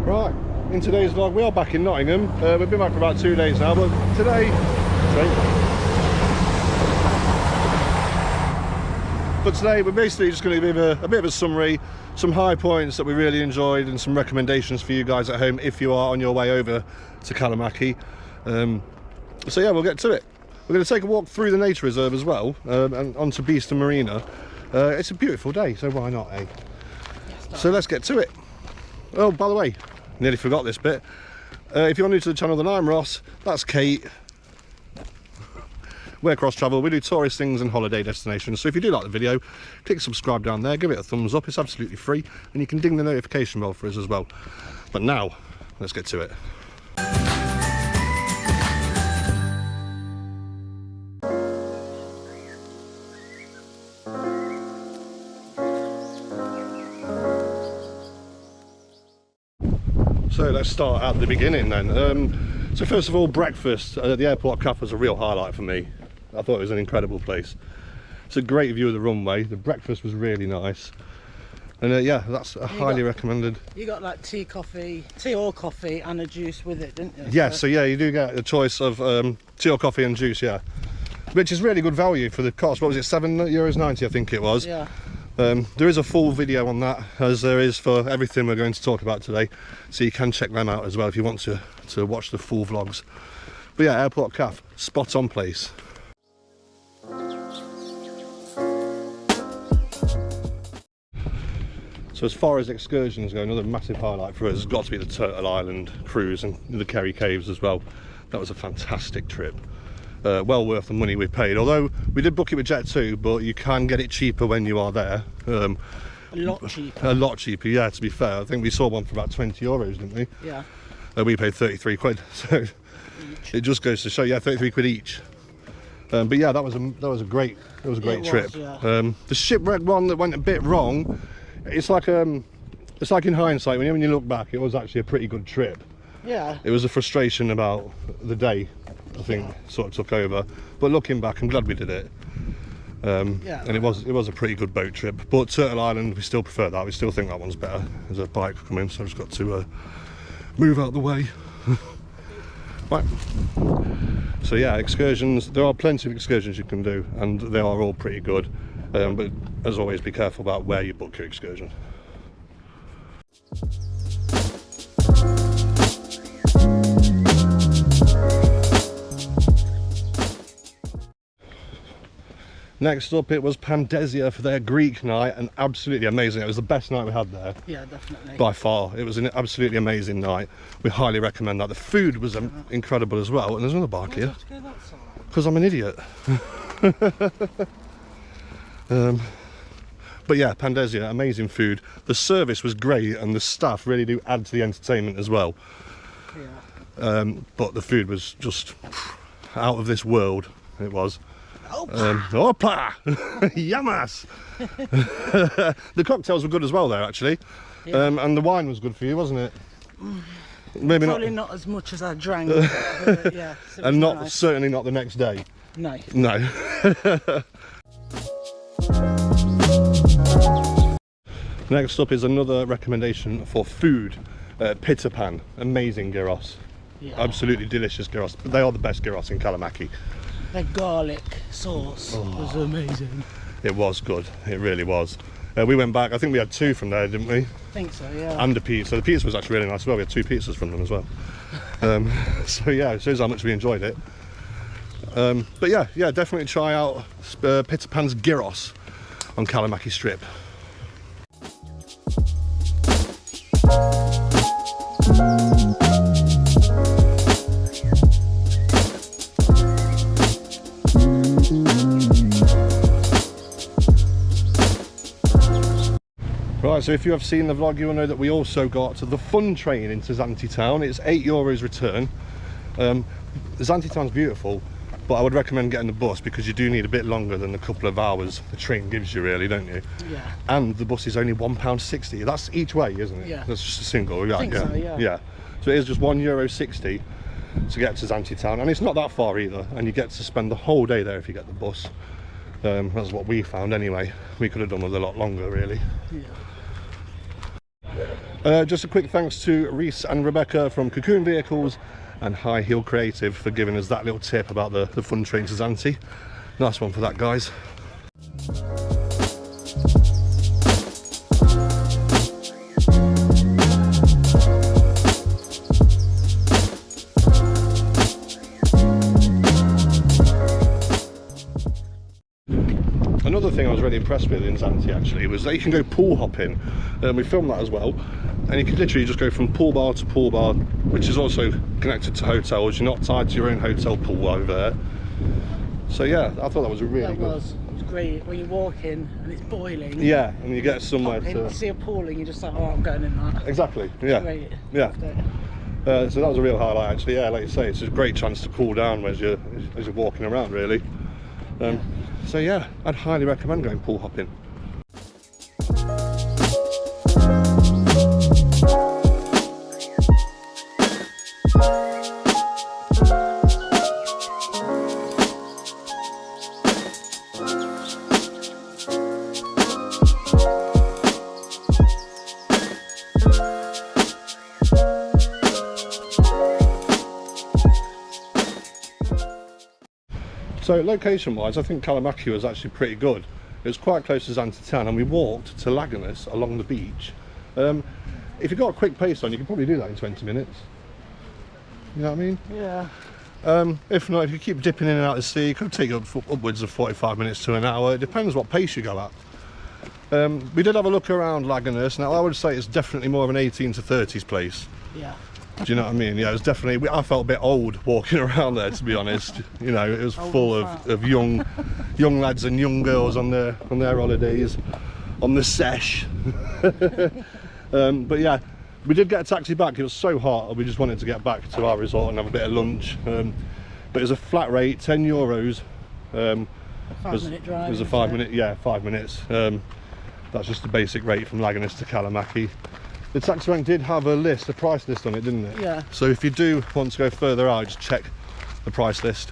Right, in today's vlog we are back in Nottingham. We've been back for about 2 days now, but today we're basically just going to give a bit of a summary, some high points that we really enjoyed and some recommendations for you guys at home if you are on your way over to Kalamaki. So yeah, we'll get to it. We're going to take a walk through the nature reserve as well, and onto Beeston Marina. It's a beautiful day, so why not, eh? Yes, so let's get to it. Oh, by the way, nearly forgot this bit. If you're new to the channel, then I'm Ross, that's Kate. We're Kross Travel, we do tourist things and holiday destinations. So if you do like the video, click subscribe down there, give it a thumbs up, it's absolutely free, and you can ding the notification bell for us as well. But now, let's get to it. So let's start at the beginning then. So first of all, breakfast at the airport cafe was a real highlight for me. I thought it was an incredible place. It's a great view of the runway. The breakfast was really nice. And yeah, that's highly recommended. You got like tea or coffee and a juice with it, didn't you? Yeah, so yeah, you do get a choice of tea or coffee and juice, yeah. Which is really good value for the cost. What was it, €7.90 I think it was. Yeah. There is a full video on that, as there is for everything we're going to talk about today, so you can check them out as well if you want to watch the full vlogs. But yeah, Airport Cafe, spot on place. So as far as excursions go, another massive highlight for us has got to be the Turtle Island cruise and the Kerry Caves as well. That was a fantastic trip. Well worth the money we paid, although we did book it with Jet2, but you can get it cheaper when you are there. A lot cheaper. A lot cheaper, yeah, to be fair. I think we saw one for about €20, didn't we? Yeah. We paid 33 quid, so each. It just goes to show, yeah, 33 quid each. But yeah, that was a great trip. Yeah. The shipwreck one that went a bit wrong, it's like in hindsight, when you look back, it was actually a pretty good trip. Yeah. It was a frustration about the day, I think, sort of took over. But looking back, I'm glad we did it. Yeah. And it was a pretty good boat trip. But Turtle Island, we still prefer that. We still think that one's better. There's a bike coming, so I've just got to move out the way. Right. So yeah, excursions. There are plenty of excursions you can do, and they are all pretty good. But as always, be careful about where you book your excursion. Next up, it was Pandesia for their Greek night, and absolutely amazing. It was the best night we had there. Yeah, definitely. By far. It was an absolutely amazing night. We highly recommend that. The food was incredible as well. And there's another bark here. Because I'm an idiot. But yeah, Pandesia, amazing food. The service was great, and the staff really do add to the entertainment as well. Yeah. But the food was just out of this world. It was. Opa! Yamas! The cocktails were good as well there, actually. Yeah. And the wine was good for you, wasn't it? Maybe probably not as much as I drank. But, yeah, and nice. Certainly not the next day. No. No. Next up is another recommendation for food. Pita pan, amazing gyros. Yeah. Absolutely delicious gyros. They are the best gyros in Kalamaki. The garlic sauce was amazing. It was good, it really was. We went back, I think we had 2 from there, didn't we? I think so, yeah. And a pizza. The pizza was actually really nice as well. We had 2 pizzas from them as well. So yeah, it shows how much we enjoyed it. But yeah, definitely try out Pita Pan's gyros on Kalamaki Strip. Right, so if you have seen the vlog, you will know that we also got the fun train into Zante town. It's €8 return. Zante town's beautiful, but I would recommend getting the bus because you do need a bit longer than the couple of hours the train gives you, really, don't you? Yeah. And the bus is only £1.60. That's each way, isn't it? Yeah. That's just a single. I think so, yeah. Yeah. So it is just €1.60 to get to Zante town, and it's not that far either. And you get to spend the whole day there if you get the bus. That's what we found anyway. We could have done with a lot longer, really. Yeah. Just a quick thanks to Reese and Rebecca from Cocoon Vehicles and High Heel Creative for giving us that little tip about the fun train to Zante. Nice one for that, guys. Another thing I was really impressed with in Zante actually was that you can go pool hopping. We filmed that as well, and you can literally just go from pool bar to pool bar, which is also connected to hotels. You're not tied to your own hotel pool over there. So yeah, I thought that was a really good. It was great when you walk in and it's boiling. Yeah, and you get somewhere to see a pool and you're just like, oh, I'm going in that. Exactly. Yeah. Great. Yeah. So that was a real highlight actually. Yeah, like you say, it's a great chance to cool down as you're walking around really. So yeah, I'd highly recommend going pool hopping. So location wise, I think Kalamaki was actually pretty good. It was quite close to Zante town, and we walked to Laganas along the beach. If you've got a quick pace on, you can probably do that in 20 minutes. You know what I mean? Yeah. If not, if you keep dipping in and out of the sea, it could take upwards of 45 minutes to an hour. It depends what pace you go at. We did have a look around Laganas. Now I would say it's definitely more of an 18 to 30s place. Yeah. Do you know what I mean? Yeah, it was definitely, I felt a bit old walking around there, to be honest. You know, it was full of young lads and young girls on their holidays, on the sesh. But yeah, we did get a taxi back. It was so hot, we just wanted to get back to our resort and have a bit of lunch. But it was a flat rate, €10. 5-minute drive. It was a 5 minute, yeah, 5 minutes. That's just the basic rate from Laganas to Kalamaki. The taxi rank did have a price list on it, didn't it? Yeah. So if you do want to go further out, just check the price list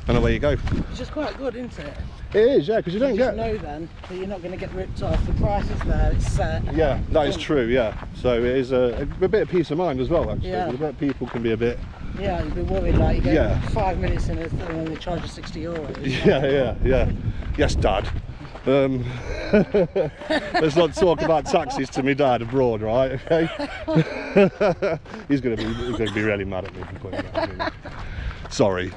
and away you go. It's just quite good, isn't it? It is, yeah, because you don't get... know then that you're not going to get ripped off. The price is there, it's set. Yeah, that is true, yeah. So it is a bit of peace of mind as well, actually. Yeah. I bet people can be a bit... Yeah, you'd be worried, like you get 5 minutes in and then they charge you €60. Yeah. Yes, Dad. Let's not talk about taxis to me dad abroad, right? Okay. he's gonna be really mad at me for putting that in. Sorry.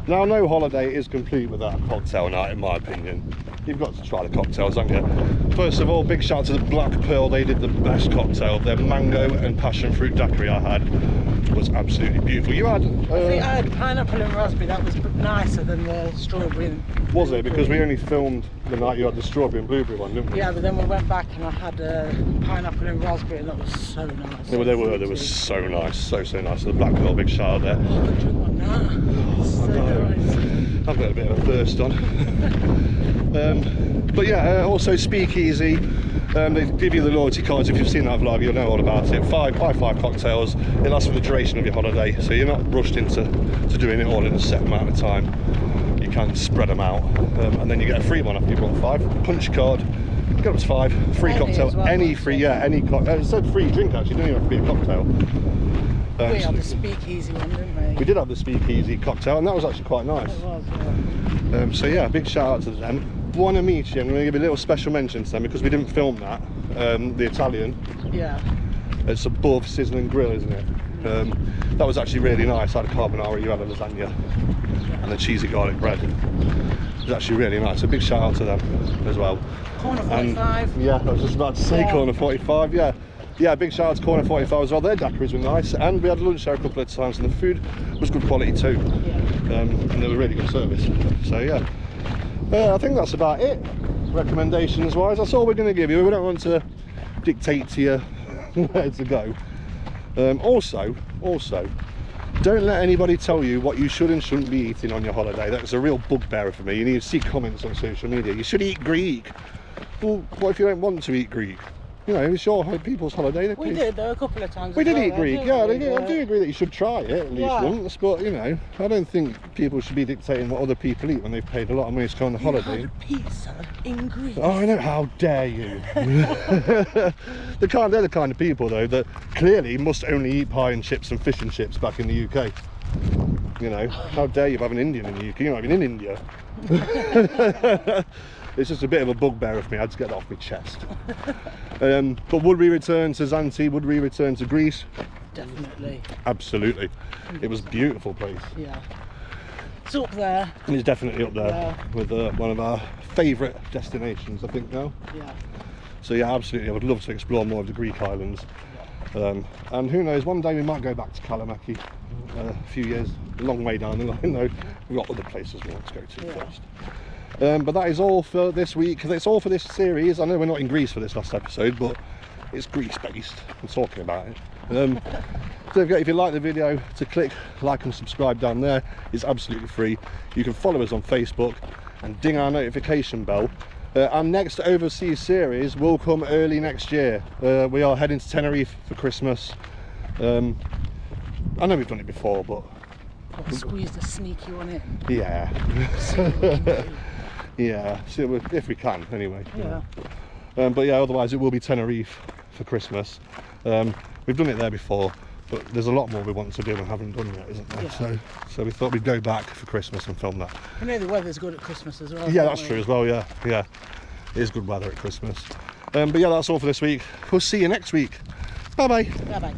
Now, no holiday is complete without a cocktail night, in my opinion. You've got to try the cocktails, haven't you? First of all, big shout out to the Black Pearl. They did the best cocktail. Their mango and passion fruit daiquiri I had was absolutely beautiful. You had... I think I had pineapple and raspberry. That was nicer than the strawberry. Was it? Because we only filmed the night you had the strawberry and blueberry one, didn't we? Yeah, but then we went back and I had pineapple and raspberry, and that was so nice. Yeah, well, they were so nice, so nice. So the Black Pearl, big shout out there. Oh, I could drink one now. So nice. I've got a bit of a thirst on. But yeah, also Speakeasy. They give you the loyalty cards. If you've seen that vlog, you'll know all about it. Buy 5 cocktails. It lasts for the duration of your holiday, so you're not rushed into doing it all in a set amount of time. You can spread them out, and then you get a free one after you've bought 5. Punch card, get up to 5. Free cocktail, well, any free, yeah, any cocktail. It said free drink actually, didn't even have to be a cocktail. We had the Speakeasy one, didn't we? We did have the Speakeasy cocktail, and that was actually quite nice. It was, yeah. So yeah, big shout out to them. Buon Amici, I'm going to give a little special mention to them because we didn't film that. The Italian. Yeah. It's above Sizzling Grill, isn't it? That was actually really nice. I had a carbonara, you had a lasagna, and the cheesy garlic bread. It was actually really nice. A big shout out to them as well. Corner 45. Yeah, I was just about to say Corner 45. Yeah. Yeah, big shout out to Corner 45 as well. Their daiquiris were nice, and we had lunch there a couple of times, and the food was good quality too. Yeah. And they were really good service. So yeah, I think that's about it. Recommendations wise, that's all we're going to give you. We don't want to dictate to you where to go. Also, don't let anybody tell you what you should and shouldn't be eating on your holiday. That's a real bugbearer for me. You need to see comments on social media. You should eat Greek. Well, what if you don't want to eat Greek? You know, it's your people's holiday. We did though a couple of times. We as did well, eat though, Greek, didn't yeah. we? I do agree that you should try it at least once, but you know, I don't think people should be dictating what other people eat when they've paid a lot of money to go on the holiday. Had a pizza in Greece. Oh, I know. How dare you? They're the kind of people though that clearly must only eat pie and chips and fish and chips back in the UK. You know, how dare you have an Indian in the UK? You're not even in India. It's just a bit of a bugbear of me. I had to get that off my chest. But would we return to Zante? Would we return to Greece? Definitely. Absolutely. It was a beautiful place. Yeah. It's up there. It's definitely up there with one of our favourite destinations, I think, now. Yeah. So yeah, absolutely. I would love to explore more of the Greek islands. And who knows, one day we might go back to Kalamaki. A few years, a long way down the line though. We've got other places we want to go to first. But that is all for this week. That's all for this series. I know we're not in Greece for this last episode, but it's Greece based. I'm talking about it. Don't forget, if you like the video, to click like and subscribe down there. It's absolutely free. You can follow us on Facebook and ding our notification bell. Our next overseas series will come early next year. We are heading to Tenerife for Christmas. I know we've done it before, but squeezed a sneaky one in. yeah. Yeah, so if we can anyway. Yeah. But yeah, otherwise it will be Tenerife for Christmas. We've done it there before, but there's a lot more we want to do and haven't done yet, isn't there? Yeah. So we thought we'd go back for Christmas and film that. I know the weather's good at Christmas as well. Yeah, that's true as well. Yeah, it is good weather at Christmas. But yeah, that's all for this week. We'll see you next week. Bye bye. Bye bye.